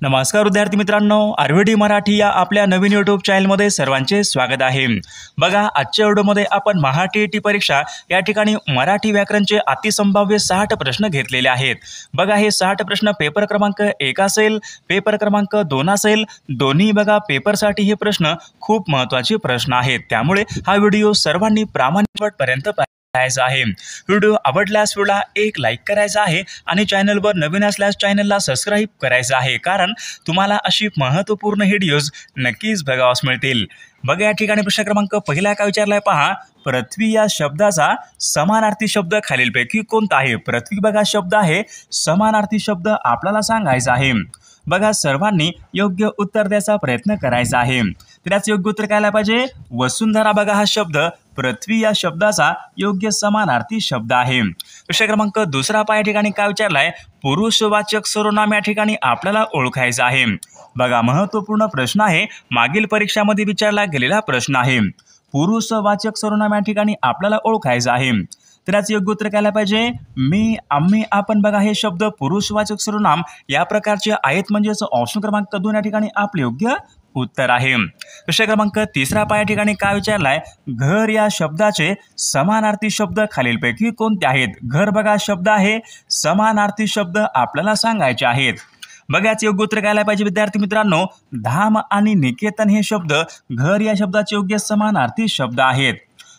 नमस्कार विद्यार्थी मित्रांनो, आरव्हीडी मराठी या आपल्या नवीन यूट्यूब चॅनलमध्ये सर्वांचे स्वागत आहे। बघा, आजच्या व्हिडिओमध्ये आपण महाटीईटी परीक्षा या ठिकाणी मराठी व्याकरणचे अतिसंभाव्य 60 प्रश्न घेतलेले आहेत। बघा, हे 60 प्रश्न पेपर क्रमांक 1 असेल, पेपर क्रमांक 2 असेल, दोन्ही बघा पेपरसाठी हे प्रश्न खूप महत्त्वाचे प्रश्न आहेत। त्यामुळे हा व्हिडिओ सर्वांनी प्रामाणिकपणे पाहायचा आहे। व्हिडिओ आवडल्यास व्हिडिओला एक लाईक करायचा आहे आणि चॅनलवर नवीन असल्यास चॅनलला सबस्क्राइब करायचं आहे, कारण तुम्हाला अशी महत्त्वपूर्ण व्हिडिओज नक्कीच बघावयास मिळतील। बघा, या ठिकाणी प्रश्न क्रमांक पहिला काय विचारलाय पहा, पृथ्वी या शब्दाचा समानार्थी शब्द खालीलपैकी कोणता आहे? पृथ्वी बघा शब्द आहे, समानार्थी शब्द आपल्याला सांगायचा आहे। बघा, सर्वांनी योग्य उत्तर द्यायचा प्रयत्न करायचा आहे। त्याच योग्य उत्तर काय आलं पाहिजे? वसुंधरा बघा हा शब्द पृथ्वी या शब्दाचा योग्य समानार्थी शब्द आहे। प्रश्न क्रमांक दुसरा या ठिकाणी काय विचारलाय, पुरुषवाचक सर्वनाम या ठिकाणी आपल्याला ओळखायचं आहे। बघा, महत्त्वपूर्ण प्रश्न आहे, मागील परीक्षामध्ये विचारला गेलेला प्रश्न आहे। पुरुषवाचक सर्वनाम या ठिकाणी आपल्याला ओळखायचं आहे। त्याच योग्य उत्तर काय पाहिजे? मी, आम्ही, आपण बघा हे शब्द पुरुषवाचक सर्वनाम या प्रकारचे आहेत, म्हणजेच ऑप्शन क्रमांक 2 या ठिकाणी आपले योग्य उत्तर आहे। प्रश्न क्रमांक तिसरा या ठिकाणी काय विचारलाय, घर या शब्दाचे समानार्थी शब्द खालीलपैकी कोणते आहेत? घर बघा शब्द आहे, समानार्थी शब्द आपल्याला सांगायचे आहेत। बघाच योग्य उत्तर काय पाहिजे विद्यार्थी मित्रांनो? धाम आणि निकेतन हे शब्द घर या शब्दाचे योग्य समानार्थी शब्द आहेत।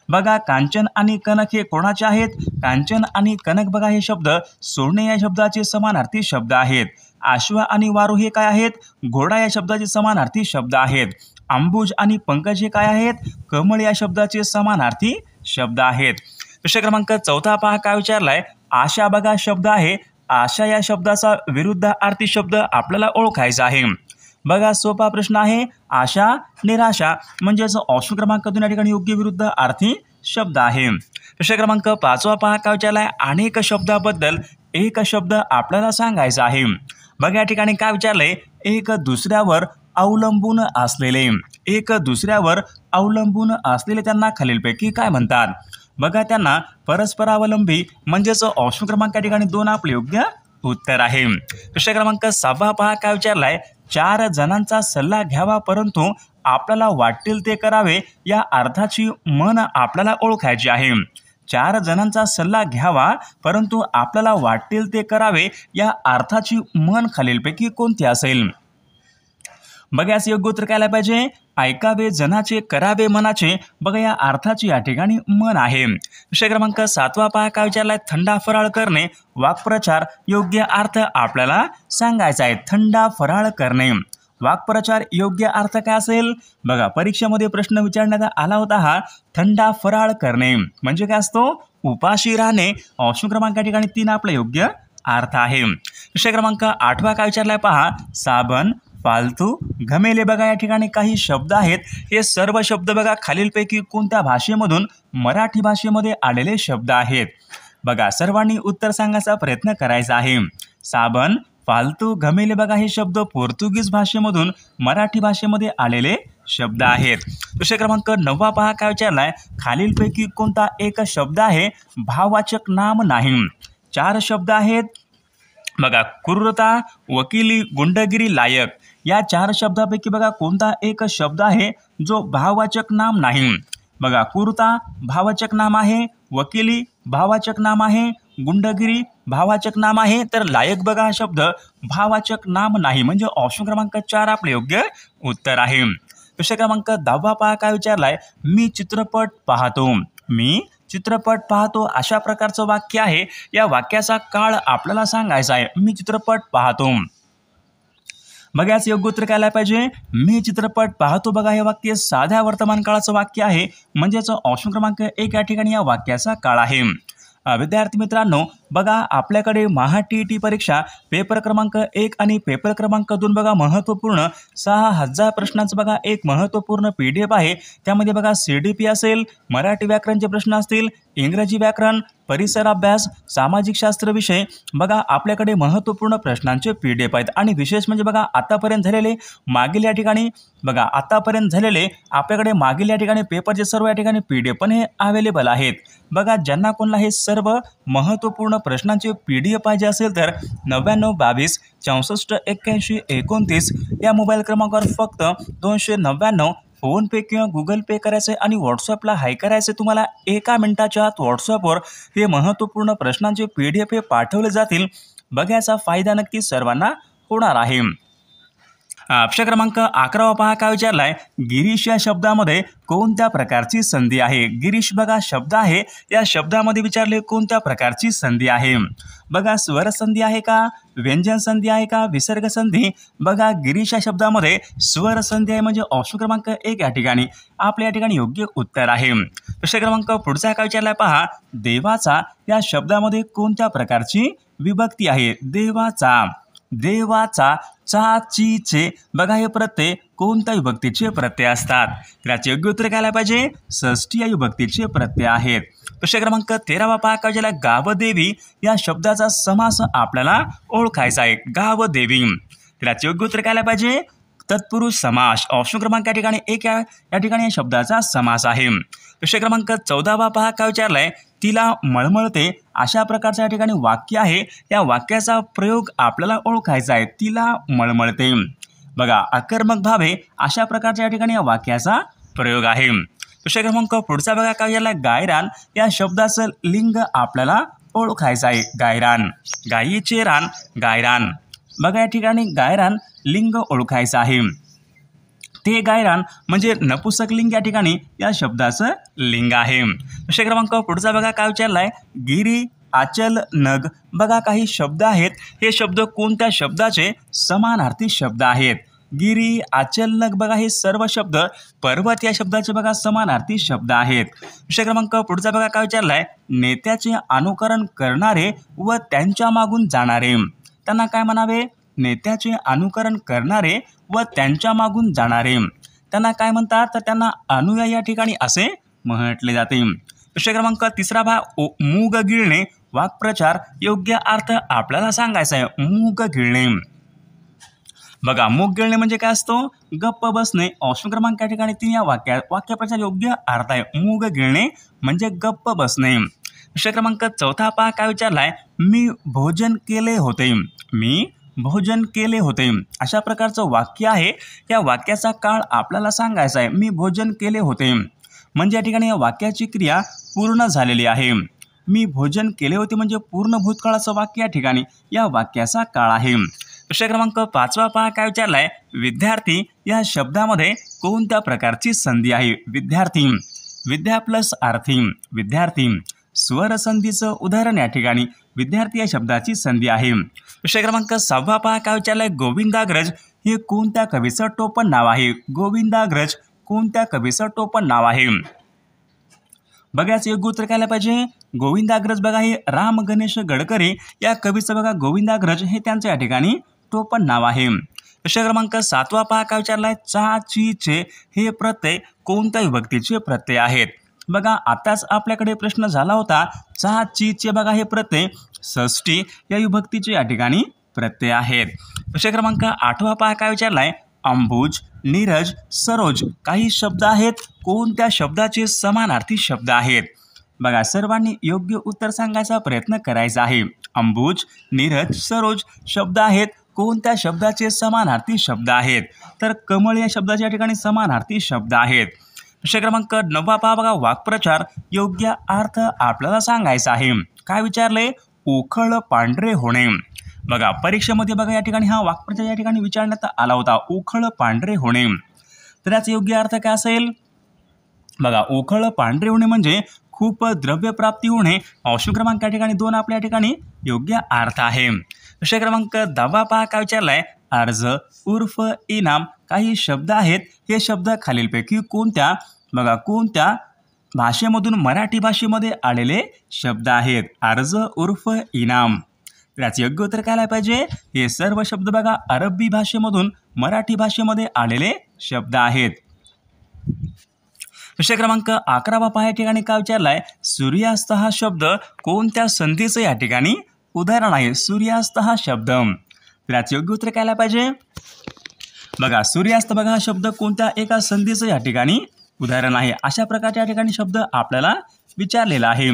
बघा, कांचन आणि कनक हे कोणाचे आहेत? कांचन आणि कनक बघा हे शब्द सोने या शब्दाचे समानार्थी शब्द आहेत। आश्व आणि वारू हे काय आहेत? घोडा या शब्दाचे समानार्थी शब्द आहेत। अंबुज आणि पंकज हे काय आहेत? कमळ या शब्दाचे समानार्थी शब्द आहेत। प्रश्न क्रमांक 4 पहा काय विचारलाय, आशा बघा शब्द आहे, आशा या शब्दाचा विरुद्धार्थी शब्द आपल्याला ओळखायचा आहे। बघा, सोपा प्रश्न आहे, आशा निराशा म्हणजेच ऑप्शन क्रमांक 2 या ठिकाणी योग्य विरुद्धार्थी शब्द आहे। प्रश्न क्रमांक 5 पहा काय विचारलाय, अनेक शब्दाबद्दल एक शब्द आपल्याला सांगायचा आहे। बघा, या ठिकाणी काय विचारलंय, एक दुसऱ्यावर अवलंबून असलेले, एक दुसऱ्यावर अवलंबून असलेले त्यांना खालीलपैकी काय म्हणतात? बघा, त्यांना परस्परावलंबी म्हणजेच ऑप्शन क्रमांक या ठिकाणी 2 आपले योग्य उत्तर आहे। प्रश्न क्रमांक 6 पहा काय विचारलाय, 4 जणांचा सल्ला घ्यावा परंतु आपल्याला वाटेल ते करावे या अर्थाची म्हण आपल्याला ओळखायची आहे। 4 जणांचा सल्ला घ्यावा परंतु आपल्याला वाटेल ते करावे या अर्थाची म्हण खालीलपैकी कोणती असेल? बघा, याचे योग्य उत्तर काय पाहिजे? ऐकावे जनाचे करावे मनाचे बघा या अर्थाची या ठिकाणी म्हण आहे। विषय क्रमांक 7 पहा काय विचारलाय, थंडा फराळ करणे वाक्प्रचार योग्य अर्थ आपल्याला सांगायचा आहे। थंडा फराळ करणे वाक्प्रचार योग्य अर्थ काय असेल? बघा, परीक्षेमध्ये प्रश्न विचारण्यात आला होता हा थंडा फराळ करणे म्हणजे काय असतो? उपाशी राहणे। ऑप्शन क्रमांक या ठिकाणी 3 आपला योग्य अर्थ आहे। विषय क्रमांक 8 काय विचारलाय पहा, साबण, फालतू, घमेले बघा या ठिकाणी काही शब्द आहेत। हे सर्व शब्द बघा खालीलपैकी कोणत्या भाषेमधून मराठी भाषेमध्ये आलेले शब्द आहेत? बघा, सर्वांनी उत्तर सांगायचा प्रयत्न करायचा आहे। साबण, फालतू, घमेले बघा हे शब्द पोर्तुगीज भाषेमधून मराठी भाषेमध्ये आलेले शब्द आहेत। विषय क्रमांक 9 पहा काय विचारलाय, खालीलपैकी कोणता एक शब्द आहे भाववाचक नाम नाही? 4 शब्द आहेत बघा, क्रूरता, वकिली, गुंडगिरी, लायक या 4 शब्दापैकी बघा कोणता एक शब्द आहे जो भाववाचक नाम नाही? बघा, क्रूरता भाववाचक नाम आहे, वकिली भाववाचक नाम आहे, गुंडगिरी भाववाचक नाम आहे, तर लायक बघा हा शब्द भाववाचक नाम नाही, म्हणजे ऑप्शन क्रमांक 4 आपले योग्य उत्तर आहे। विषय क्रमांक 10 पहा काय विचारलाय, मी चित्रपट पाहतो, मी चित्रपट पाहतो अशा प्रकारचं वाक्य आहे। या वाक्याचा काळ आपल्याला सांगायचा आहे। मी चित्रपट पाहतो बघा, याचं योग्य उत्तर काय पाहिजे? मी चित्रपट पाहतो बघा हे वाक्य साध्या वर्तमान काळाचं वाक्य आहे, म्हणजेच ऑप्शन क्रमांक 1 या ठिकाणी या वाक्याचा काळ आहे। विद्यार्थी मित्रांनो, बघा आपल्याकडे महाटीईटी परीक्षा पेपर क्रमांक 1 आणि पेपर क्रमांक 2 बघा महत्त्वपूर्ण 6000 प्रश्नांचं बघा एक महत्त्वपूर्ण PDF आहे। त्यामध्ये बघा CDP असेल, मराठी व्याकरणचे प्रश्न असतील, इंग्रजी व्याकरण, परिसर अभ्यास, सामाजिक शास्त्र विषय बघा आपल्याकडे महत्त्वपूर्ण प्रश्नांचे PDF आहेत आणि विशेष म्हणजे बघा आतापर्यंत झालेले मागील या ठिकाणी बघा आतापर्यंत झालेले आपल्याकडे मागील या ठिकाणी पेपरचे सर्व या ठिकाणी PDF पण हे अवेलेबल आहेत. बघा ज्यांना कोणाला हे सर्व महत्त्वपूर्ण प्रश्नांचे PDF पाहिजे असेल तर 9922 64 81 29 या मोबाईल क्रमांकावर फक्त 299 फोनपे किंवा गुगल पे करायचे आणि व्हॉट्सअपला हाय करायचे. तुम्हाला एका मिनिटाच्या आत व्हॉट्सअपवर हे महत्त्वपूर्ण प्रश्नांचे PDF हे पाठवले जातील. बघायचा फायदा नक्की सर्वांना होणार आहे. प्रश्न क्रमांक 11 पहा काय विचारलाय, गिरीश या शब्दामध्ये कोणत्या प्रकारची संधी आहे. गिरीश बघा शब्द आहे, या शब्दामध्ये विचारले कोणत्या प्रकारची संधी आहे. बघा स्वर संधी आहे का, व्यंजन संधी आहे का, विसर्ग संधी. बघा गिरीश या शब्दामध्ये स्वर संधी आहे म्हणजे ऑप्शन क्रमांक 1 या ठिकाणी आपल्या या ठिकाणी योग्य उत्तर आहे. प्रश्न क्रमांक पुढचा काय विचारलाय पहा, देवाचा या शब्दामध्ये कोणत्या प्रकारची विभक्ती आहे. देवाचा, देवाचा, चा, ची, चे बघा हे प्रत्यय कोणत्या विभक्तीचे प्रत्यय असतात. त्याचे योग्य उत्तर काय पाहिजे, षष्ठी या विभक्तीचे प्रत्यय आहेत. प्रश्न क्रमांक 13 पहा काय विचारला, गावदेवी या शब्दाचा समास आपल्याला ओळखायचा आहे. गावदेवी, त्याचे योग्य उत्तर काय पाहिजे, तत्पुरुष समास. ऑप्शन क्रमांक या ठिकाणी 1 या ठिकाणी या शब्दाचा समास आहे. प्रश्न क्रमांक 14 पहा काय विचारलाय, तिला मळमळते अशा प्रकारच्या या ठिकाणी वाक्य आहे. या वाक्याचा प्रयोग आपल्याला ओळखायचा आहे. तिला मळमळते बघा अकर्मक भावे अशा प्रकारच्या या ठिकाणी या वाक्याचा प्रयोग आहे. प्रश्न क्रमांक पुढचा बघा काय विचारलाय, गायरान या शब्दाचं लिंग आपल्याला ओळखायचं आहे. गायरान, गायीचे रान, गायरान बघा या ठिकाणी गायरान लिंग ओळखायचं आहे. ते गायरान म्हणजे नपुसक लिंग या ठिकाणी या शब्दाचं लिंग आहे. प्रश्न क्रमांक पुढचा बघा काय विचारलाय, गिरी, आचल, नग बघा काही शब्द आहेत. हे शब्द कोणत्या शब्दाचे समानार्थी शब्द आहेत. गिरी, आचल, नग बघा हे सर्व शब्द पर्वत या शब्दाचे बघा समानार्थी शब्द आहेत. प्रश्न क्रमांक पुढचा बघा काय विचारलाय, नेत्याचे अनुकरण करणारे व त्यांच्या मागून जाणारे. त्यांना काय म्हणावे, नेत्याचे अनुकरण करणारे व त्यांच्या मागून जाणारे त्यांना काय म्हणतात, तर त्यांना अनुयायी या ठिकाणी असे म्हटले जाते. प्रश्न क्रमांक 3 मूग गिळणे वाक्प्रचार योग्य अर्थ आपल्याला सांगायचा आहे. मूग गिळणे बघा मूग गिळणे म्हणजे काय असतो, गप्प बसणे. ऑप्शन क्रमांक या ठिकाणी 3 या वाक्यप्रचार योग्य अर्थ आहे. मूग गिळणे म्हणजे गप्प बसणे. प्रश्न क्रमांक 4 पहा काय विचारलाय, मी भोजन केले होते. मी भोजन केले होते अशा प्रकारचं वाक्य आहे. या वाक्याचा काळ आपल्याला सांगायचा आहे. मी भोजन केले होते म्हणजे या ठिकाणी या वाक्याची क्रिया पूर्ण झालेली आहे. मी भोजन केले होते म्हणजे पूर्ण भूतकाळाचं वाक्य या ठिकाणी या वाक्याचा काळ आहे. प्रश्न क्रमांक 5 पहा काय विचारलाय, विद्यार्थी या शब्दामध्ये कोणत्या प्रकारची संधी आहे. विद्यार्थी, विद्या प्लस आर्थी, विद्यार्थी. स्वर संधीचं उदाहरण या ठिकाणी विद्यार्थी या शब्दाची संधी आहे. प्रश्न क्रमांक 6 पहा काय विचारलाय, गोविंदाग्रज हे कोणत्या कवीचं टोपण नाव आहे. गोविंदाग्रज कोणत्या कवीचं टोपण नाव आहे. बघायचं योग्य उत्तर काय पाहिजे, गोविंदाग्रज बघा हे राम गणेश गडकरी या कवीचं बघा गोविंदाग्रज हे त्यांचं या ठिकाणी टोपण नाव आहे. प्रश्न क्रमांक 7 पहा काय विचारलाय, चा, ची, चे हे प्रत्यय कोणत्या विभक्तीचे प्रत्यय आहेत. बघा आताच आपल्याकडे प्रश्न झाला होता. चा, ची, चे बघा हे प्रत्यय षष्ठी या विभक्तीचे या ठिकाणी प्रत्यय आहेत. प्रश्न क्रमांक 8 पहा काय विचारलाय, अंबुज, नीरज, सरोज काही शब्द आहेत. कोणत्या शब्दाचे समानार्थी शब्द आहेत. बघा सर्वांनी योग्य उत्तर सांगायचा प्रयत्न करायचा आहे. अंबुज, नीरज, सरोज शब्द आहेत. कोणत्या शब्दाचे समानार्थी शब्द आहेत, तर कमळ या शब्दाच्या ठिकाणी समानार्थी शब्द आहेत. प्रश्न क्रमांक 9 पहा बघा, वाक्प्रचार योग्य अर्थ आपल्याला सांगायचा आहे. काय विचारले, उखळ पांढरे होणे. बघा परीक्षेमध्ये बघा या ठिकाणी हा वाक्प्रचार या ठिकाणी विचारण्यात आला होता. उखळ पांढरे होणे तर याचा योग्य अर्थ काय असेल. बघा उखळ पांढरे होणे म्हणजे खूप द्रव्य प्राप्ती होणे. ऑप्शन क्रमांक या ठिकाणी 2 आपल्या ठिकाणी योग्य अर्थ आहे. प्रश्न क्रमांक 10 पहा काय विचारलाय, अर्ज उर्फ इनाम काही शब्द आहेत. हे शब्द खालीलपैकी कोणत्या बघा कोणत्या भाषेमधून मराठी भाषेमध्ये आलेले शब्द आहेत. अर्ज उर्फ इनाम याचे योग्य उत्तर काय पाहिजे. हे सर्व शब्द बघा अरबी भाषेमधून मराठी भाषेमध्ये आलेले शब्द आहेत. प्रश्न क्रमांक 11 पहा या ठिकाणी काय विचारलाय, सूर्यास्त हा शब्द कोणत्या संधीचं या ठिकाणी उदाहरण आहे? सूर्यास्त हा शब्द, तर याचं योग्य उत्तर काय आलं पाहिजे? बघा सूर्यास्त बघा हा शब्द कोणत्या एका संधीचं या ठिकाणी उदाहरण आहे, अशा प्रकारच्या ठिकाणी शब्द आपल्याला विचारलेला आहे।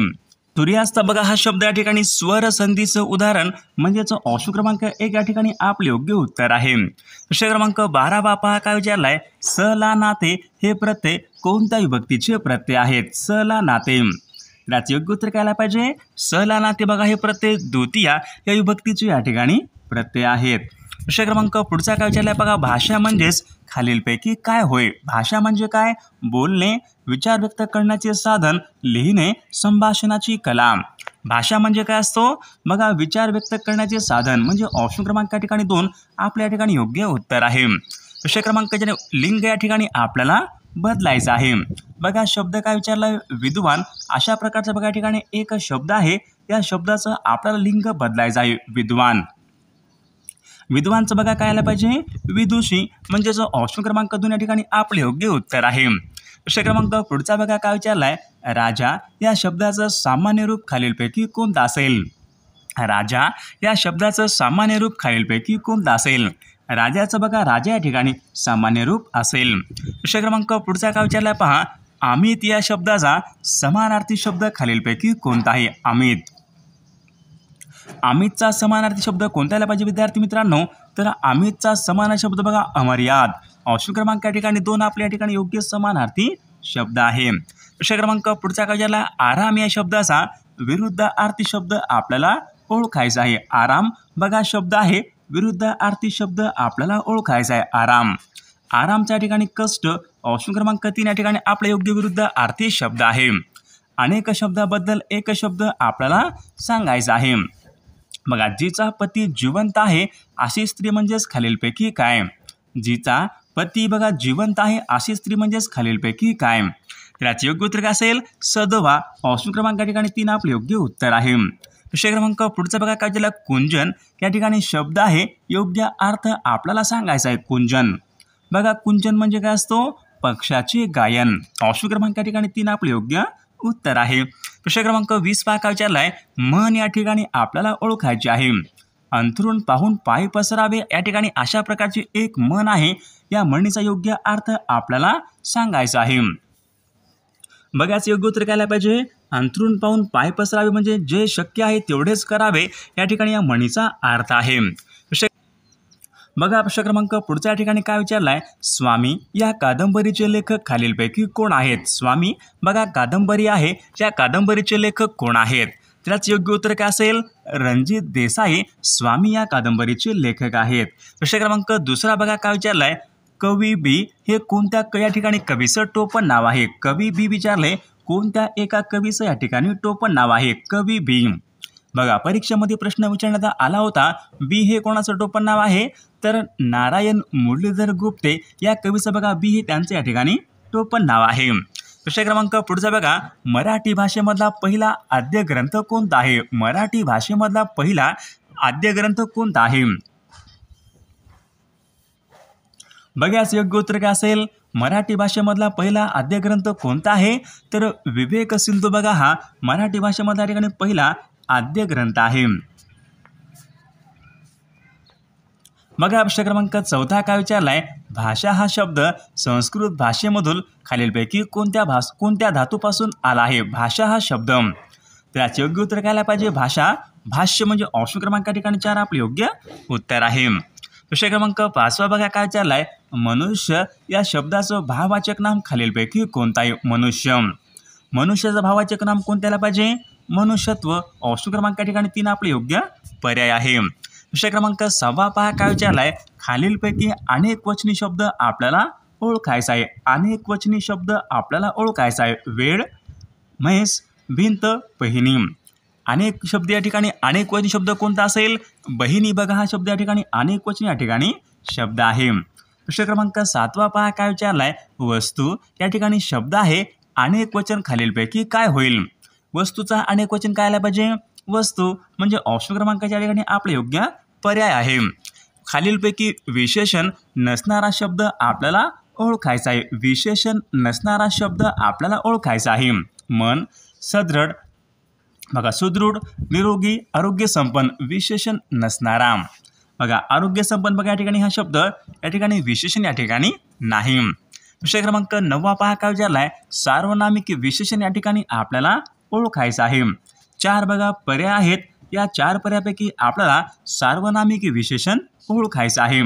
सूर्यास्त बघा हा शब्द या ठिकाणी स्वर संधीचं उदाहरण म्हणजेच ऑप्शन क्रमांक 1 या ठिकाणी आपले योग्य उत्तर आहे। प्रश्न क्रमांक 12 पहा काय विचारलाय, स ला नाते हे प्रत्यय कोणत्या विभक्तीचे प्रत्यय आहेत? स ला नाते, याचे योग्य उत्तर काय आलं पाहिजे? स ला नाते बघा हे प्रत्यय द्वितीय या विभक्तीचे या ठिकाणी प्रत्यय आहेत। प्रश्न क्रमांक पुढचा काय विचारलाय बघा, भाषा म्हणजेच खालीलपैकी काय होय? भाषा म्हणजे काय? बोलणे, विचार व्यक्त करण्याचे साधन, लिहिणे, संभाषणाची कला। भाषा म्हणजे काय असतो? बघा विचार व्यक्त करण्याचे साधन, म्हणजे ऑप्शन क्रमांक या ठिकाणी 2 आपल्या या ठिकाणी योग्य उत्तर आहे। प्रश्न क्रमांक लिंग या ठिकाणी आपल्याला बदलायचं आहे। बघा शब्द काय विचारलाय, विद्वान, अशा प्रकारचा बघा या ठिकाणी एक शब्द आहे, या शब्दाचं आपल्याला लिंग बदलायचं आहे, विद्वान। विद्वानचं बघा काय आलं पाहिजे? विदुषी, म्हणजेच ऑप्शन क्रमांक 2 या ठिकाणी आपले योग्य उत्तर आहे। प्रश्न क्रमांक पुढचा बघा काय विचारलाय, राजा या शब्दाचं सामान्य रूप खालीलपैकी कोणतं असेल? राजा या शब्दाचं सामान्य रूप खालीलपैकी कोणतं असेल? राजाचं बघा राजा या ठिकाणी सामान्य रूप असेल। प्रश्न क्रमांक पुढचा काय विचारलाय पहा, अमित या शब्दाचा समानार्थी शब्द खालीलपैकी कोणता आहे? अमित, अमितचा समानार्थी शब्द कोणता आला पाहिजे विद्यार्थी मित्रांनो? तर अमितचा समानार्थी शब्द बघा अमर्याद, ऑप्शन क्रमांक या ठिकाणी 2 आपल्या या ठिकाणी योग्य समानार्थी शब्द आहे। प्रश्न क्रमांक पुढचा काय विचारला, आराम या शब्दाचा विरुद्धार्थी शब्द आपल्याला ओळखायचा आहे। आराम बघा शब्द आहे, विरुद्धार्थी शब्द आपल्याला ओळखायचा आहे, आराम। आरामच्या ठिकाणी कष्ट, ऑप्शन क्रमांक 3 या ठिकाणी आपला योग्य विरुद्धार्थी शब्द आहे। अनेक शब्दाबद्दल एक शब्द आपल्याला सांगायचा आहे। बघा जिचा पती जिवंत आहे अशी स्त्री म्हणजेच खालीलपैकी काय? जिचा पती बघा जिवंत आहे अशी स्त्री म्हणजेच खालीलपैकी काय? तर याचे योग्य उत्तर काय असेल? सदवा, ऑप्शन क्रमांक या ठिकाणी 3 आपले योग्य उत्तर आहे। प्रश्न क्रमांक पुढचा बघा काय दिला, कुंजन या ठिकाणी शब्द आहे, योग्य अर्थ आपल्याला सांगायचा आहे, कुंजन। बघा कुंजन म्हणजे काय असतो? पक्षाचे गायन, ऑप्शन क्रमांक या ठिकाणी 3 आपले योग्य उत्तर आहे। प्रश्न क्रमांक 20 पहा काय विचारलाय, मन या ठिकाणी आपल्याला ओळखायचे आहे। अंथरूण पाहून पाय पसरावे या ठिकाणी अशा प्रकारची एक म्हण आहे, या म्हणीचा योग्य अर्थ आपल्याला सांगायचा आहे। बघाच योग्य उत्तर काय पाहिजे? अंथरूण पाहून पाय पसरावे म्हणजे जे शक्य आहे तेवढेच करावे, या ठिकाणी या म्हणीचा अर्थ आहे। बघा प्रश्न क्रमांक पुढच्या ठिकाणी काय विचारलाय, स्वामी या कादंबरीचे लेखक खालीलपैकी कोण आहेत? स्वामी बघा कादंबरी आहे, या कादंबरीचे लेखक कोण आहेत? त्याच योग्य उत्तर काय असेल? रणजित देसाई स्वामी या कादंबरीचे लेखक आहेत। प्रश्न क्रमांक दुसरा बघा काय विचारलाय, कवी बी हे कोणत्या या ठिकाणी कवीचं टोपण नाव आहे? कवी बी विचारले, कोणत्या एका कवीचं या ठिकाणी टोपण नाव आहे? कवी बी। बघा परीक्षेमध्ये प्रश्न विचारण्यात आला होता, बी हे कोणाचं टोपण नाव आहे? तर नारायण मुरलीधर गुप्ते या कवीचं बघा बी हे त्यांचं या ठिकाणी टोपण नाव आहे। प्रश्न क्रमांक पुढचा बघा, मराठी भाषेमधला पहिला आद्य ग्रंथ कोणता आहे? मराठी भाषेमधला पहिला आद्य ग्रंथ कोणता आहे? बघाच योग्य उत्तर काय असेल? मराठी भाषेमधला पहिला आद्य ग्रंथ कोणता आहे? तर विवेक सिंधू बघा हा मराठी भाषेमधल्या ठिकाणी पहिला आद्य ग्रंथ आहे। बघा प्रश्न क्रमांक 14 काय विचारलाय, भाषा हा शब्द संस्कृत भाषेमधून खालीलपैकी कोणत्या धातूपासून आला आहे? भाषा हा शब्द, त्याचे योग्य उत्तर काय पाहिजे? भाषा, भाष्य म्हणजे ऑप्शन क्रमांक ठिकाणी 4 आपले योग्य उत्तर आहे। प्रश्न क्रमांक 5 बघा काय विचारलाय, मनुष्य या शब्दाचं भाववाचक नाम खालीलपैकी कोणतं आहे? मनुष्य, मनुष्याचं भाववाचक नाम कोणत्याला पाहिजे? मनुष्यत्व, ऑप्शन क्रमांक ठिकाणी 3 आपले योग्य पर्याय आहे। प्रश्न क्रमांक 6 पहा काय विचारलाय, खालीलपैकी अनेक वचनी शब्द आपल्याला ओळखायचा आहे। अनेक वचनी शब्द आपल्याला ओळखायचा आहे, वेळ, म्हैस, भिंत, बहिणी। अनेक शब्द या ठिकाणी अनेक वचनी शब्द कोणता असेल? बहिणी बघा हा शब्द या ठिकाणी अनेक वचनी या ठिकाणी शब्द आहे। प्रश्न क्रमांक 7 पहा काय विचारलाय, वस्तू या ठिकाणी शब्द आहे, अनेक वचन खालीलपैकी काय होईल? वस्तूचा अनेक वचन काय आलं पाहिजे? वस्तू म्हणजे ऑप्शन क्रमांकाच्या ठिकाणी आपले योग्य पर्याय आहे। खालीलपैकी विशेषण नसणारा शब्द आपल्याला ओळखायचा आहे. विशेषण नसणारा शब्द आपल्याला ओळखायचा आहे. मन, सदृढ, बघा सुदृढ, निरोगी, आरोग्य संपन्न, विशेषण नसणारा. बघा आरोग्य संपन्न, बघा या ठिकाणी हा शब्द या ठिकाणी विशेषण या ठिकाणी नाही. विषय क्रमांक 9 पहा काय विचारलाय, सार्वनामिक विशेषण या ठिकाणी आपल्याला ओळखायचं आहे. 4 बघा पर्याय आहेत. या 4 पर्यायापैकी आपल्याला सार्वनामिक विशेषण ओळखायचं आहे.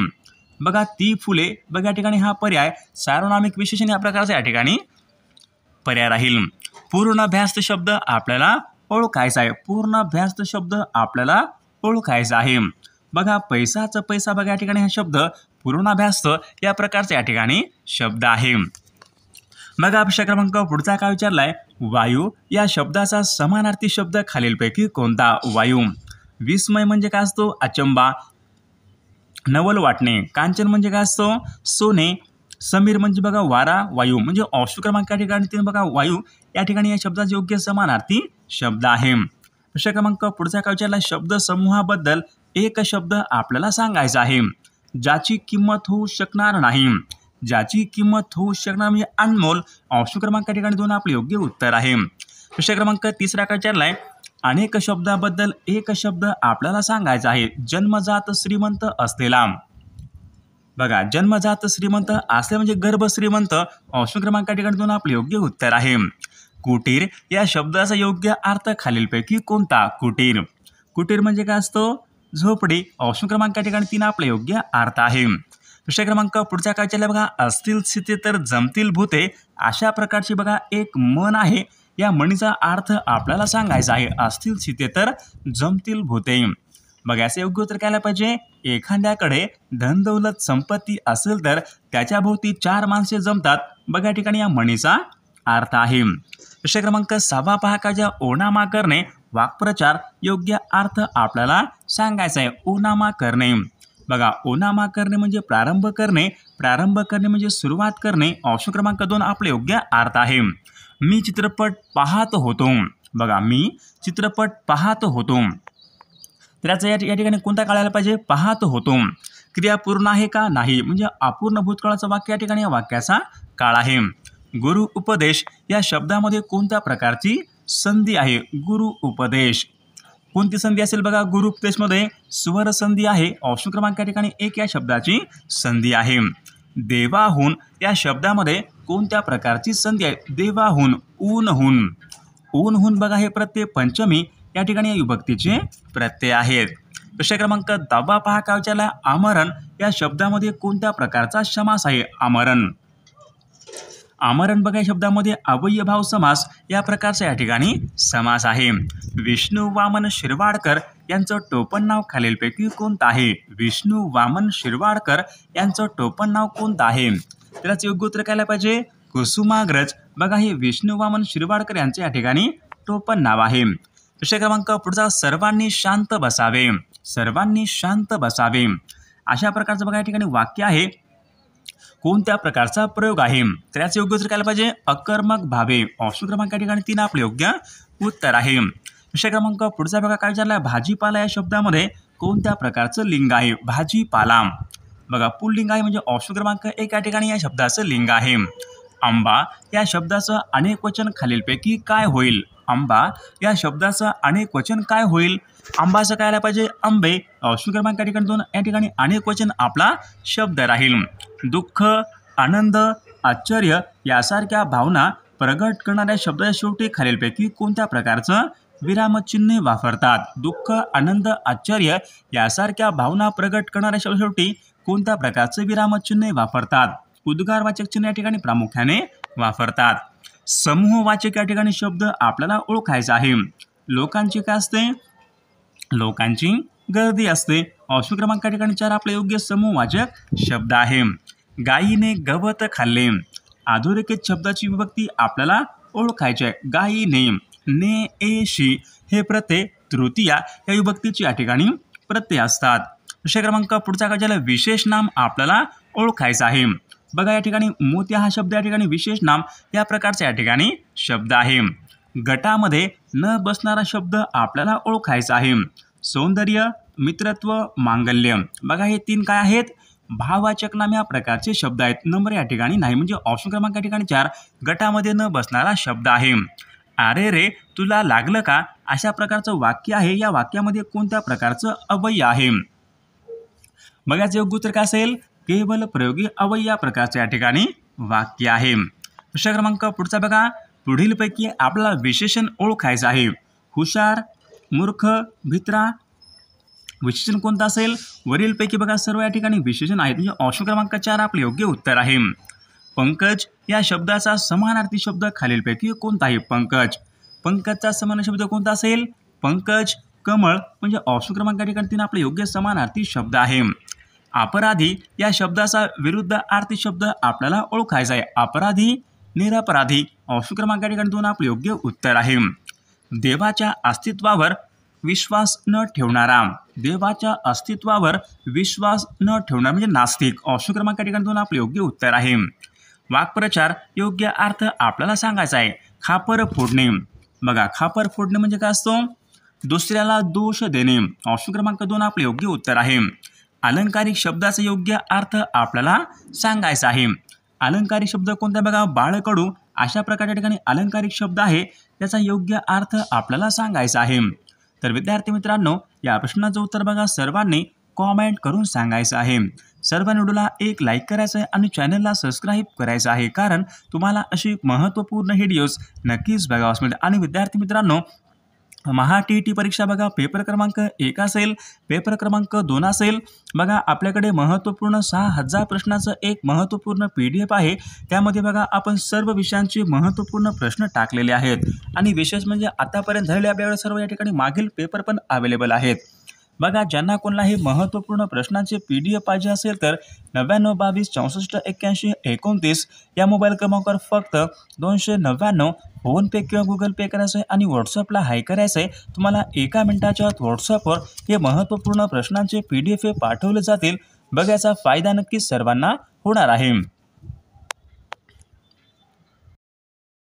बघा ती फुले, बघा या ठिकाणी हा पर्याय सार्वनामिक विशेषण या प्रकारचा या ठिकाणी पर्याय राहील. पूर्णाभ्यास्त शब्द आपल्याला ओळखायचा आहे. पूर्णाभ्यास्त शब्द आपल्याला ओळखायचा आहे. बघा पैसाचा पैसा, बघा या ठिकाणी हा शब्द पूर्णाभ्यास्त या प्रकारचा या ठिकाणी शब्द आहे. बघा विषय क्रमांक पुढचा काय विचारलाय, वायू या शब्दाचा समानार्थी शब्द खालीलपैकी कोणता. वायू. विस्मय म्हणजे काय असतो, अचंबा. नवल वाटणे. कांचन म्हणजे काय असतो, सोने. समीर म्हणजे बघा वारा, वायू. म्हणजे ऑप्शन क्रमांक या ठिकाणी 3 बघा वायू या ठिकाणी या शब्दाचे योग्य समानार्थी शब्द आहे. विषय क्रमांक पुढचा काय विचारलाय, शब्द समूहाबद्दल एक शब्द आपल्याला सांगायचा आहे. ज्याची किंमत होऊ शकणार नाही. ज्याची किंमत होऊ शकणार म्हणजे अनमोल. ऑप्शन क्रमांक या ठिकाणी 2 आपले योग्य उत्तर आहे. विषय क्रमांक 3 काय विचारलाय, अनेक शब्दाबद्दल एक शब्द आपल्याला सांगायचा आहे. जन्मजात श्रीमंत असलेला. बघा जन्मजात श्रीमंत असले म्हणजे गर्भ श्रीमंत. ऑप्शन क्रमांक या ठिकाणी 2 आपले योग्य उत्तर आहे. कुटीर या शब्दाचा योग्य अर्थ खालीलपैकी कोणता. कुटीर. कुटीर म्हणजे काय असतो, झोपडी. ऑप्शन क्रमांक या ठिकाणी 3 आपले योग्य अर्थ आहे. विषय क्रमांक पुढचा काय चालला बघा, असतील स्थिती तर जमतील भूते अशा प्रकारची बघा एक म्हण आहे. या म्हणीचा अर्थ आपल्याला सांगायचा आहे. असतील स्थिती तर जमतील भूते. बघा याचे योग्य उत्तर काय पाहिजे, एखाद्याकडे धनदौलत संपत्ती असेल तर त्याच्या भोवती 4 माणसे जमतात. बघा या ठिकाणी या म्हणीचा अर्थ आहे. विषय क्रमांक 6 पहा काय, ओनामा करणे वाक्प्रचार योग्य अर्थ आपल्याला सांगायचा आहे. ओनामा करणे. बघा ओनामा करणे म्हणजे प्रारंभ करणे. प्रारंभ करणे म्हणजे सुरुवात करणे. ऑप्शन क्रमांक 2 आपले योग्य अर्थ आहे. मी चित्रपट पाहत होतो. बघा मी चित्रपट पाहत होतो. तर या ठिकाणी कोणता काळ आला पाहिजे, पाहत होतो. क्रिया पूर्ण आहे का, नाही. म्हणजे अपूर्ण भूतकाळाचं वाक्य या ठिकाणी या वाक्याचा काळ आहे. गुरु उपदेश या शब्दामध्ये कोणत्या प्रकारची संधी आहे. गुरु उपदेश. कोणती संधी असेल बघा, गुरु उपदेशमध्ये स्वर संधी आहे. ऑप्शन क्रमांक या ठिकाणी 1 या शब्दाची संधी आहे. देवाहून या शब्दामध्ये कोणत्या प्रकारची संधी आहे. देवाहून, ऊनहून. ऊनहून बघा हे प्रत्यय पंचमी या ठिकाणी या विभक्तीचे प्रत्यय आहेत. विषय क्रमांक 10 पहा काय विचारला, आमरण या शब्दामध्ये कोणत्या प्रकारचा समास आहे. आमरण. आमरण बघा या शब्दामध्ये अव्ययभाव समास या प्रकारचा या ठिकाणी समास आहे. विष्णू वामन शिरवाडकर यांचं टोपण नाव खालीलपैकी कोणतं आहे. विष्णू वामन शिरवाडकर यांचं टोपण नाव कोणतं आहे. त्याचं योग्य उत्तर काय पाहिजे, कुसुमाग्रज. बघा हे विष्णू वामन शिरवाडकर यांचे या ठिकाणी टोपण नाव आहे. विषय क्रमांक पुढचा, सर्वांनी शांत बसावे. सर्वांनी शांत बसावे अशा प्रकारचं बघा या ठिकाणी वाक्य आहे. कोणत्या प्रकारचा प्रयोग आहे. तर याचे योग्य उत्तर काय पाहिजे, अकर्मक भावे. ऑप्शन क्रमांक या ठिकाणी 3 आपले योग्य उत्तर आहे. विषय क्रमांक पुढचा बघा काय विचारलाय, भाजीपाला या शब्दामध्ये कोणत्या प्रकारचं लिंग आहे. भाजीपाला. बघा पुल्लिंग आहे म्हणजे ऑप्शन क्रमांक 1 या ठिकाणी या शब्दाचं लिंग आहे. आंबा या शब्दाचं अनेक वचन खालीलपैकी काय होईल. आंबा या शब्दाचं अनेक वचन काय होईल. आंबाचं काय आलं पाहिजे, आंबे. ऑप्शन क्रमांक या ठिकाणी 2 या ठिकाणी अनेक वचन आपला शब्द राहील. दुःख, आनंद, आश्चर्य यासारख्या भावना प्रगट करणाऱ्या शब्दाच्या शेवटी खालीलपैकी कोणत्या प्रकारचं विरामचिन्ह वापरतात. दुःख, आनंद, आश्चर्य यासारख्या भावना प्रगट करणाऱ्या शब्दाच्या शेवटी कोणत्या प्रकारचं विरामचिन्ह वापरतात. उद्गारवाचक चिन्ह या ठिकाणी प्रामुख्याने वापरतात. समूहवाचक या ठिकाणी शब्द आपल्याला ओळखायचा आहे. लोकांची काय असते, लोकांची गर्दी असते. ऑप्शन क्रमांक या ठिकाणी 4 आपले योग्य समूहवाचक शब्द आहे. गायीने गवत खाल्ले. अधोरेखित शब्दाची विभक्ती आपल्याला ओळखायची आहे. गायीने. ने, एशी हे प्रत्यय तृतीया या विभक्तीची या ठिकाणी प्रत्यय असतात. विषय क्रमांक पुढचा काय झाला, विशेष नाम आपल्याला ओळखायचं आहे. बघा या ठिकाणी मोत्या हा शब्द या ठिकाणी विशेष नाम या प्रकारचा या ठिकाणी शब्द आहे. गटामध्ये न बसणारा शब्द आपल्याला ओळखायचा आहे. सौंदर्य, मित्रत्व, मांगल्य. बघा हे 3 काय आहेत, भाववाचक नाम या प्रकारचे शब्द आहेत. नंबर या ठिकाणी नाही, म्हणजे ऑप्शन क्रमांक या ठिकाणी 4 गटामध्ये न बसणारा शब्द आहे. अरे रे तुला लागलं का अशा प्रकारचं वाक्य आहे. या वाक्यामध्ये कोणत्या प्रकारचं अव्यय आहे? बघायचं योग्य उत्तर काय असेल? केवल प्रयोगी अव्यय या प्रकारचे या ठिकाणी वाक्य आहे. प्रश्न क्रमांक पुढचा बघा. पुढीलपैकी आपल्याला विशेषण ओळखायचं आहे. हुशार, मूर्ख, भित्रा. विशेषण कोणतं असेल? वरीलपैकी बघा सर्व या ठिकाणी विशेषण आहेत, म्हणजे ऑप्शन क्रमांक 4 आपले योग्य उत्तर आहे. पंकज या शब्दाचा समानार्थी शब्द खालीलपैकी कोणता आहे? पंकज. पंकजचा समानार्थी शब्द कोणता असेल? पंकज. कमळ म्हणजे ऑप्शन क्रमांक या ठिकाणी 3 आपले योग्य समानार्थी शब्द आहे. अपराधी या शब्दाचा विरुद्ध अर्थी शब्द आपल्याला ओळखायचा आहे. अपराधी, निरपराधी. ऑप्शन क्रमांक या ठिकाणी 2 आपले योग्य उत्तर आहे. देवाच्या अस्तित्वावर विश्वास न ठेवणारा. देवाच्या अस्तित्वावर विश्वास न ठेवणारा म्हणजे नास्तिक. ऑप्शन क्रमांक या ठिकाणी 2 आपले योग्य उत्तर आहे. वाक्प्रचार योग्य अर्थ आपल्याला सांगायचा आहे. खापर फोडणे. बघा खापर फोडणे म्हणजे काय असतो? दुसऱ्याला दोष देणे. ऑप्शन क्रमांक 2 आपले योग्य उत्तर आहे. अलंकारिक शब्दाचा योग्य अर्थ आपल्याला सांगायचा आहे. अलंकारिक शब्द कोणता? बघा बाळकडू. अशा प्रकारच्या ठिकाणी अलंकारिक शब्द आहे, त्याचा योग्य अर्थ आपल्याला सांगायचा आहे. तर विद्यार्थी मित्रांनो, या प्रश्नाचं उत्तर बघा सर्वांनी कॉमेंट करून सांगायचं आहे. सर्वांनी व्हिडिओला एक लाईक करायचं आहे आणि चॅनलला सबस्क्राईब करायचं आहे, कारण तुम्हाला अशी महत्त्वपूर्ण व्हिडिओज नक्कीच बघावास मिळेल. आणि विद्यार्थी मित्रांनो, महा-टी-ई-टी परीक्षा बघा पेपर क्रमांक 1 असेल, पेपर क्रमांक 2 असेल. बघा आपल्याकडे महत्त्वपूर्ण 6000 प्रश्नाचं एक महत्त्वपूर्ण PDF आहे. त्यामध्ये बघा आपण सर्व विषयांचे महत्त्वपूर्ण प्रश्न टाकलेले आहेत. आणि विशेष म्हणजे आतापर्यंत झालेले आपल्याकडे सर्व या ठिकाणी मागील पेपर पण अवेलेबल आहेत. बघा ज्यांना कोणालाही महत्त्वपूर्ण प्रश्नांचे PDF पाहिजे असेल तर 99 22 64 81 29 या मोबाईल क्रमांकावर फक्त 299 फोनपे किंवा गुगल पे करायचं आहे आणि व्हॉट्सअपला हाय करायचं आहे. तुम्हाला 1 मिनिटाच्या आत व्हॉट्सअपवर हे महत्त्वपूर्ण प्रश्नांचे PDF पाठवले जातील. बघायचा फायदा नक्कीच सर्वांना होणार आहे.